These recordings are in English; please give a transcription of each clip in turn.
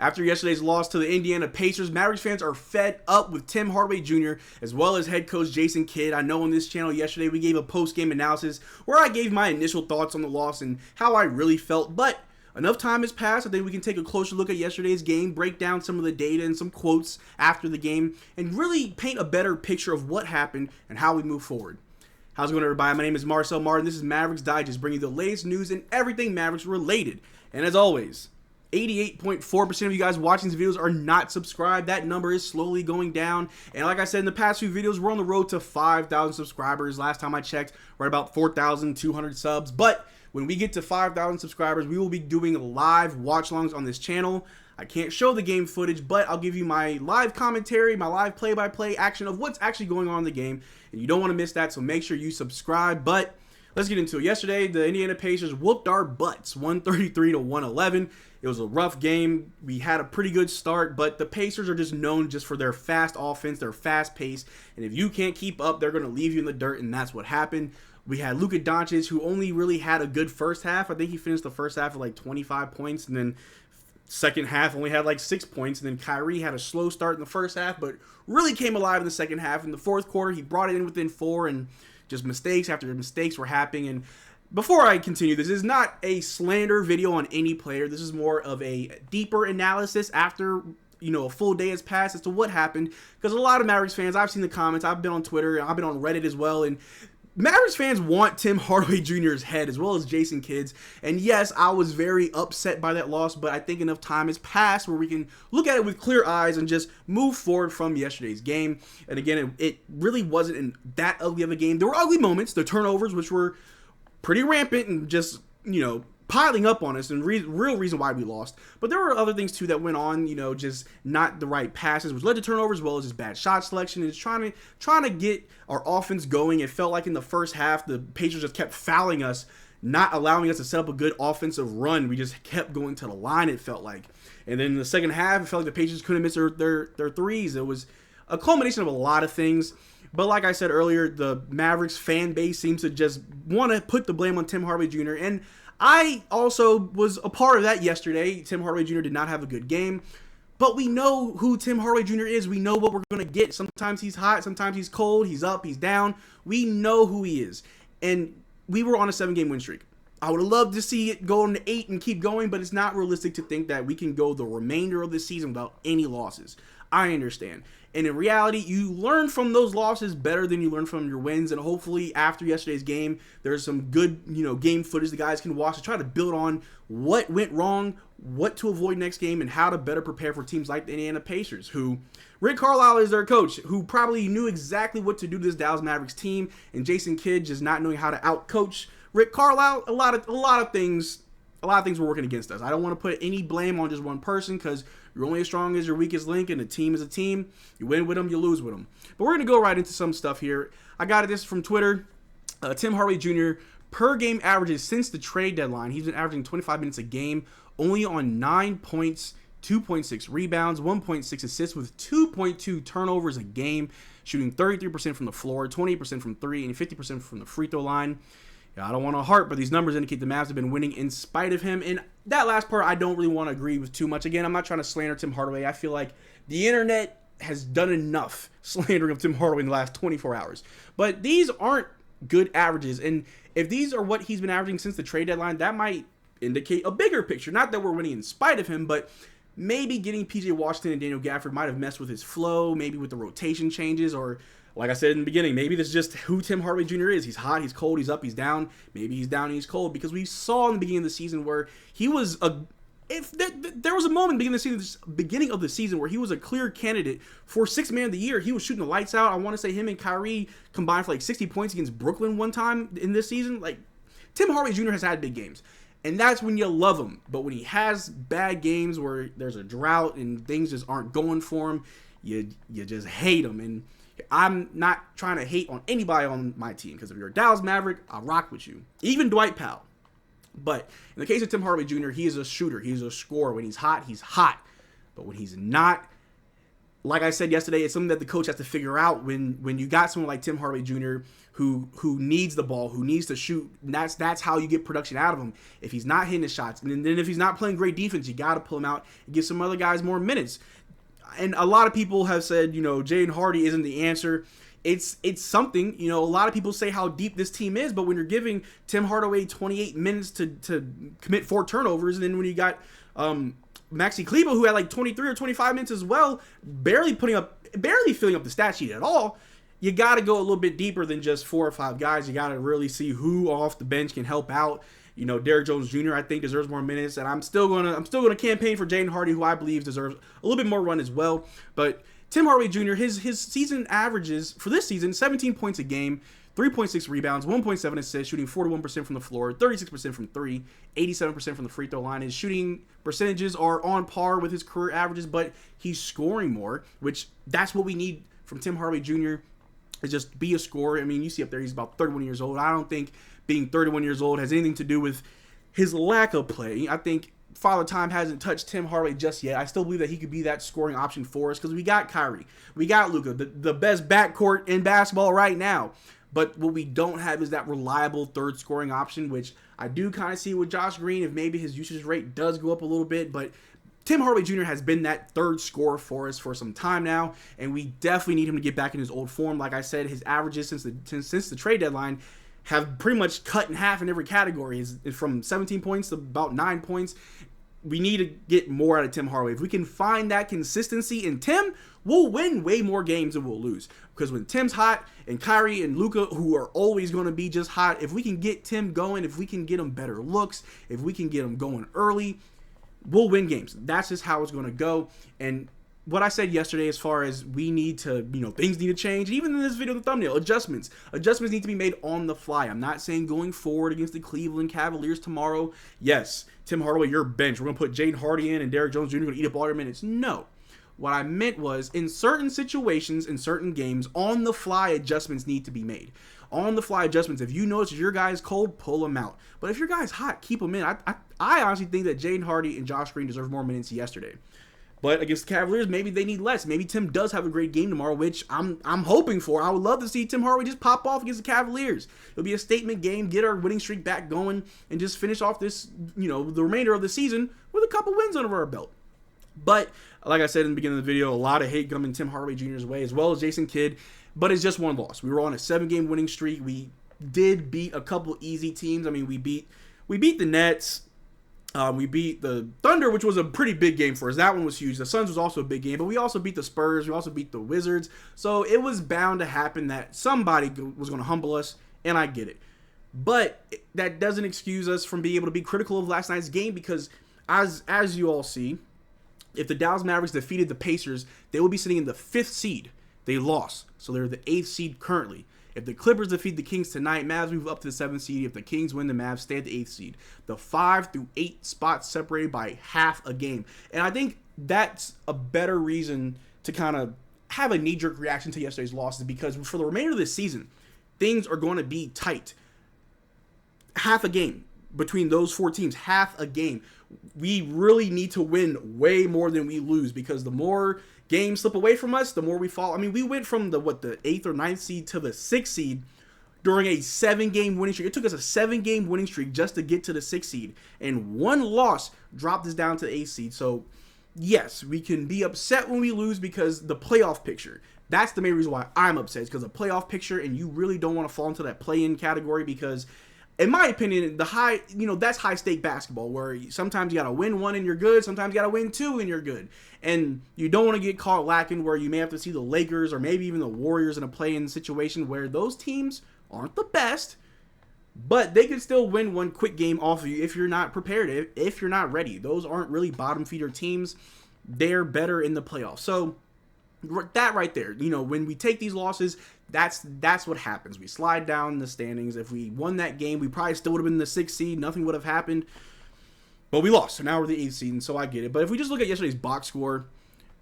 After yesterday's loss to the Indiana Pacers, Mavericks fans are fed up with Tim Hardaway Jr. as well as head coach Jason Kidd. I know on this channel yesterday we gave a post-game analysis where I gave my initial thoughts on the loss and how I really felt, but enough time has passed. I think we can take a closer look at yesterday's game, break down some of the data and some quotes after the game, and really paint a better picture of what happened and how we move forward. How's it going, everybody? My name is Marcel Martin. This is Mavs Digest, bringing you the latest news and everything Mavericks related. And as always, 88.4% of you guys watching these videos are not subscribed. That number is slowly going down. And like I said in the past few videos, we're on the road to 5,000 subscribers. Last time I checked, we're at about 4,200 subs. But when we get to 5,000 subscribers, we will be doing live watch-alongs on this channel. I can't show the game footage, but I'll give you my live commentary, my live play-by-play action of what's actually going on in the game. And you don't want to miss that, so make sure you subscribe. But let's get into it. Yesterday, the Indiana Pacers whooped our butts, 133-111. It was a rough game. We had a pretty good start, but the Pacers are just known just for their fast offense, their fast pace. And if you can't keep up, they're going to leave you in the dirt, and that's what happened. We had Luka Doncic, who only really had a good first half. I think he finished the first half with like 25 points, and then second half only had like 6 points. And then Kyrie had a slow start in the first half, but really came alive in the second half. In the fourth quarter, he brought it in within 4, and just mistakes after mistakes were happening. And before I continue, this is not a slander video on any player. This is more of a deeper analysis after, you know, a full day has passed as to what happened. Because a lot of Mavericks fans, I've seen the comments, I've been on Twitter, and I've been on Reddit as well, and Mavericks fans want Tim Hardaway Jr.'s head as well as Jason Kidd's. And yes, I was very upset by that loss, but I think enough time has passed where we can look at it with clear eyes and just move forward from yesterday's game. And again, it really wasn't that ugly of a game. There were ugly moments, the turnovers, which were pretty rampant and just, you know, piling up on us, and real reason why we lost. But there were other things too that went on, you know, just not the right passes, which led to turnovers, as well as just bad shot selection. And just trying to get our offense going. It felt like in the first half, the Pacers just kept fouling us, not allowing us to set up a good offensive run. We just kept going to the line, it felt like. And then in the second half, it felt like the Pacers couldn't miss their threes. It was a culmination of a lot of things. But like I said earlier, the Mavericks fan base seems to just want to put the blame on Tim Hardaway Jr. And I also was a part of that yesterday. Tim Hardaway Jr. did not have a good game. But we know who Tim Hardaway Jr. is. We know what we're going to get. Sometimes he's hot. Sometimes he's cold. He's up. He's down. We know who he is. And we were on a 7-game win streak. I would have loved to see it go on to 8 and keep going, but it's not realistic to think that we can go the remainder of the season without any losses. I understand. And in reality, you learn from those losses better than you learn from your wins. And hopefully after yesterday's game, there's some good, you know, game footage the guys can watch to try to build on what went wrong, what to avoid next game, and how to better prepare for teams like the Indiana Pacers, who Rick Carlisle is their coach, who probably knew exactly what to do to this Dallas Mavericks team, and Jason Kidd just not knowing how to outcoach Rick Carlisle. A lot of things were working against us. I don't want to put any blame on just one person, because you're only as strong as your weakest link, and a team is a team. You win with them, you lose with them. But we're going to go right into some stuff here. I got this from Twitter. Tim Hardaway Jr. per game averages since the trade deadline. He's been averaging 25 minutes a game, only on 9 points, 2.6 rebounds, 1.6 assists with 2.2 turnovers a game, shooting 33% from the floor, 28% from 3, and 50% from the free throw line. Yeah, I don't want to harp, but these numbers indicate the Mavs have been winning in spite of him. And that last part, I don't really want to agree with too much. Again, I'm not trying to slander Tim Hardaway. I feel like the internet has done enough slandering of Tim Hardaway in the last 24 hours. But these aren't good averages. And if these are what he's been averaging since the trade deadline, that might indicate a bigger picture. Not that we're winning in spite of him, but maybe getting PJ Washington and Daniel Gafford might have messed with his flow, maybe with the rotation changes, or like I said in the beginning, maybe this is just who Tim Hardaway Jr. is. He's hot, he's cold, he's up, he's down. Maybe he's down and he's cold, because we saw in the beginning of the season where he was there was a moment in the beginning of the season where he was a clear candidate for Sixth Man of the Year. He was shooting the lights out. I want to say him and Kyrie combined for like 60 points against Brooklyn one time in this season. Like, Tim Hardaway Jr. has had big games, and that's when you love him. But when he has bad games where there's a drought and things just aren't going for him, you just hate him. And I'm not trying to hate on anybody on my team, because if you're a Dallas Maverick, I'll rock with you. Even Dwight Powell. But in the case of Tim Hardaway Jr., he is a shooter. He's a scorer. When he's hot, he's hot. But when he's not, like I said yesterday, it's something that the coach has to figure out when you got someone like Tim Hardaway Jr. who needs the ball, who needs to shoot. And that's how you get production out of him. If he's not hitting his shots, and then if he's not playing great defense, you got to pull him out and give some other guys more minutes. And a lot of people have said, Jaden Hardy isn't the answer. It's something, a lot of people say how deep this team is, but when you're giving Tim Hardaway 28 minutes to commit 4 turnovers, and then when you got Maxi Kleber, who had like 23 or 25 minutes as well, barely filling up the stat sheet at all, you got to go a little bit deeper than just 4 or 5 guys. You got to really see who off the bench can help out. Derrick Jones Jr. I think deserves more minutes, and I'm still gonna campaign for Jaden Hardy, who I believe deserves a little bit more run as well. But Tim Hardaway Jr. his season averages for this season: 17 points a game, 3.6 rebounds, 1.7 assists, shooting 41% from the floor, 36% from 3, 87% from the free throw line. His shooting percentages are on par with his career averages, but he's scoring more, which that's what we need from Tim Hardaway Jr. is just be a scorer. I mean, you see up there, he's about 31 years old. I don't think being 31 years old has anything to do with his lack of play. I think Father Time hasn't touched Tim Hardaway just yet. I still believe that he could be that scoring option for us because we got Kyrie. We got Luka, the best backcourt in basketball right now. But what we don't have is that reliable third scoring option, which I do kind of see with Josh Green, if maybe his usage rate does go up a little bit. But Tim Hardaway Jr. has been that third scorer for us for some time now, and we definitely need him to get back in his old form. Like I said, his averages since the trade deadline have pretty much cut in half in every category. It's from 17 points to about 9 points. We need to get more out of Tim Hardaway. If we can find that consistency in Tim, we'll win way more games than we'll lose. Because when Tim's hot, and Kyrie and Luka, who are always going to be just hot, if we can get Tim going, if we can get him better looks, if we can get him going early, we'll win games. That's just how it's going to go. And what I said yesterday as far as we need to, things need to change, even in this video, the thumbnail, adjustments need to be made on the fly. I'm not saying going forward against the Cleveland Cavaliers tomorrow, yes, Tim Hardaway, your bench, we're going to put Jaden Hardy in and Derrick Jones Jr. going to eat up all your minutes. No. What I meant was, in certain situations, in certain games, on the fly adjustments need to be made. On the fly adjustments, if you notice your guy's cold, pull him out. But if your guy's hot, keep him in. I honestly think that Jaden Hardy and Josh Green deserve more minutes yesterday. But against the Cavaliers, maybe they need less. Maybe Tim does have a great game tomorrow, which I'm hoping for. I would love to see Tim Hardaway just pop off against the Cavaliers. It'll be a statement game, get our winning streak back going, and just finish off this, the remainder of the season with a couple wins under our belt. But like I said in the beginning of the video, a lot of hate coming Tim Hardaway Jr.'s way, as well as Jason Kidd. But it's just one loss. We were on a 7-game winning streak. We did beat a couple easy teams. I mean, we beat the Nets. We beat the Thunder, which was a pretty big game for us. That one was huge. The Suns was also a big game, but we also beat the Spurs. We also beat the Wizards. So it was bound to happen that somebody was going to humble us, and I get it. But that doesn't excuse us from being able to be critical of last night's game because, as you all see, if the Dallas Mavericks defeated the Pacers, they will be sitting in the 5th seed. They lost, so they're the 8th seed currently. If the Clippers defeat the Kings tonight, Mavs move up to the 7th seed. If the Kings win, the Mavs stay at the 8th seed. The 5 through 8 spots separated by half a game. And I think that's a better reason to kind of have a knee-jerk reaction to yesterday's losses because for the remainder of this season, things are going to be tight. Half a game between those 4 teams, half a game. We really need to win way more than we lose because the more games slip away from us, the more we fall. I mean, we went from the 8th or 9th seed to the 6th seed during a 7-game winning streak. It took us a 7-game winning streak just to get to the 6th seed, and one loss dropped us down to the 8th seed. So, yes, we can be upset when we lose because the playoff picture. That's the main reason why I'm upset, is because the playoff picture, and you really don't want to fall into that play-in category because, in my opinion, that's high-stake basketball where sometimes you got to win 1 and you're good, sometimes you got to win 2 and you're good. And you don't want to get caught lacking where you may have to see the Lakers or maybe even the Warriors in a play-in situation where those teams aren't the best, but they could still win one quick game off of you if you're not prepared, if you're not ready. Those aren't really bottom-feeder teams. They're better in the playoffs. So that right there, when we take these losses, that's what happens. We slide down the standings. If we won that game, we probably still would have been in the 6th seed. Nothing would have happened. But we lost, so now we're the 8th seed, and so I get it. But if we just look at yesterday's box score,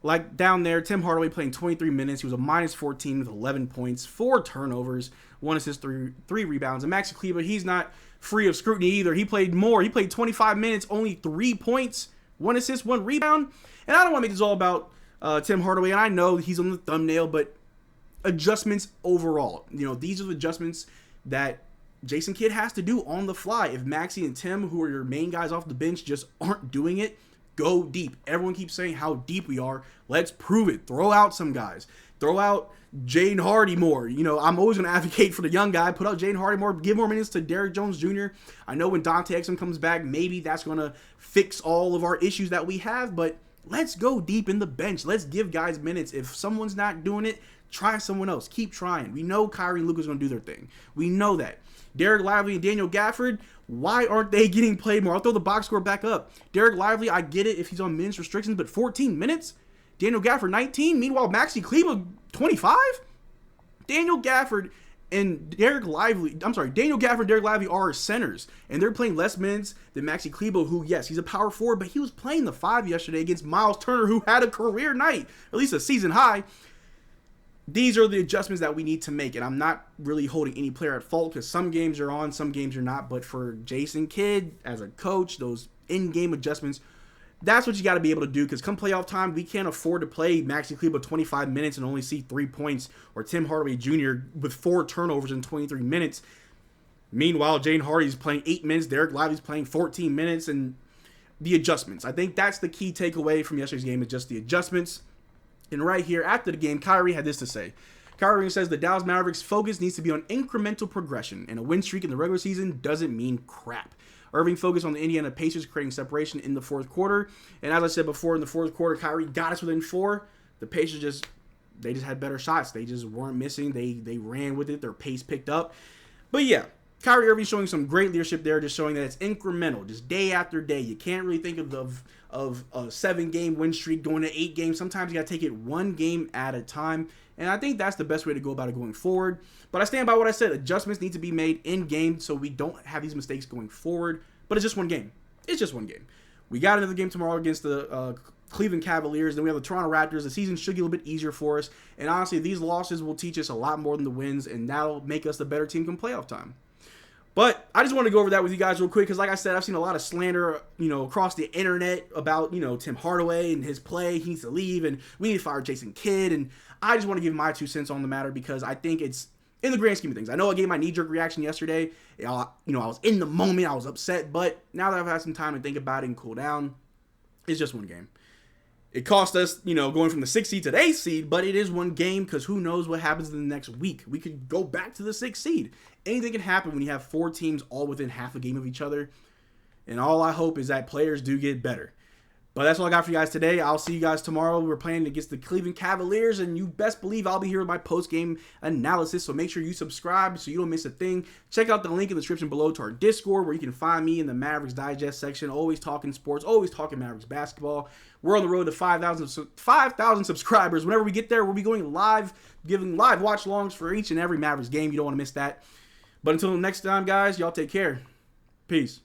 like down there, Tim Hardaway playing 23 minutes. He was a minus 14 with 11 points, 4 turnovers, 1 assist, 3 rebounds. And Maxi Kleber, he's not free of scrutiny either. He played more. He played 25 minutes, only 3 points, 1 assist, 1 rebound. And I don't want to make this all about Tim Hardaway, and I know he's on the thumbnail, but adjustments overall. These are the adjustments that Jason Kidd has to do on the fly. If Maxey and Tim, who are your main guys off the bench, just aren't doing it, go deep. Everyone keeps saying how deep we are. Let's prove it. Throw out some guys. Throw out Jaden Hardy more. I'm always going to advocate for the young guy. Put out Jaden Hardy more. Give more minutes to Derrick Jones Jr. I know when Dante Exum comes back, maybe that's going to fix all of our issues that we have, but let's go deep in the bench. Let's give guys minutes. If someone's not doing it, try someone else. Keep trying. We know Kyrie and Luka's going to do their thing. We know that. Derrick Lively and Daniel Gafford, why aren't they getting played more? I'll throw the box score back up. Derrick Lively, I get it if he's on minutes restrictions, but 14 minutes? Daniel Gafford, 19? Meanwhile, Maxey Kleber, 25? Daniel Gafford and Derrick Lively, Daniel Gafford and Derrick Lively are centers, and they're playing less minutes than Maxey Kleber, who, yes, he's a power forward, but he was playing the 5 yesterday against Miles Turner, who had a career night, at least a season high. These are the adjustments that we need to make, and I'm not really holding any player at fault because some games are on, some games are not, but for Jason Kidd, as a coach, those in-game adjustments, that's what you got to be able to do, because come playoff time, we can't afford to play Maxey Kleber 25 minutes and only see 3 points, or Tim Hardaway Jr. with 4 turnovers in 23 minutes. Meanwhile, Jaden Hardy's playing 8 minutes, Derrick Lively's playing 14 minutes, and the adjustments. I think that's the key takeaway from yesterday's game, is just the adjustments. And right here, after the game, Kyrie had this to say. Kyrie Irving says the Dallas Mavericks' focus needs to be on incremental progression, and a win streak in the regular season doesn't mean crap. Irving focused on the Indiana Pacers creating separation in the fourth quarter. And as I said before, in the fourth quarter, Kyrie got us within 4. The Pacers just had better shots. They just weren't missing. They ran with it. Their pace picked up. But yeah, Kyrie Irving showing some great leadership there, just showing that it's incremental, just day after day. You can't really think of a 7-game win streak going to 8 games. Sometimes you got to take it 1 game at a time. And I think that's the best way to go about it going forward. But I stand by what I said. Adjustments need to be made in game so we don't have these mistakes going forward. But it's just 1 game. It's just 1 game. We got another game tomorrow against the Cleveland Cavaliers. Then we have the Toronto Raptors. The season should get a little bit easier for us. And honestly, these losses will teach us a lot more than the wins. And that'll make us the better team come playoff time. But I just want to go over that with you guys real quick because, like I said, I've seen a lot of slander, across the internet about, Tim Hardaway and his play. He needs to leave, and we need to fire Jason Kidd. And I just want to give my 2 cents on the matter because I think it's, in the grand scheme of things, I know I gave my knee-jerk reaction yesterday. I was in the moment. I was upset. But now that I've had some time to think about it and cool down, it's just 1 game. It cost us, going from the 6th seed to the 8th seed, but it is 1 game because who knows what happens in the next week. We could go back to the 6th seed. Anything can happen when you have 4 teams all within half a game of each other. And all I hope is that players do get better. But that's all I got for you guys today. I'll see you guys tomorrow. We're playing against the Cleveland Cavaliers, and you best believe I'll be here with my post-game analysis. So make sure you subscribe so you don't miss a thing. Check out the link in the description below to our Discord where you can find me in the Mavericks Digest section. Always talking sports, always talking Mavericks basketball. We're on the road to 5,000 subscribers. Whenever we get there, we'll be going live, giving live watch-alongs for each and every Mavericks game. You don't want to miss that. But until next time, guys, y'all take care. Peace.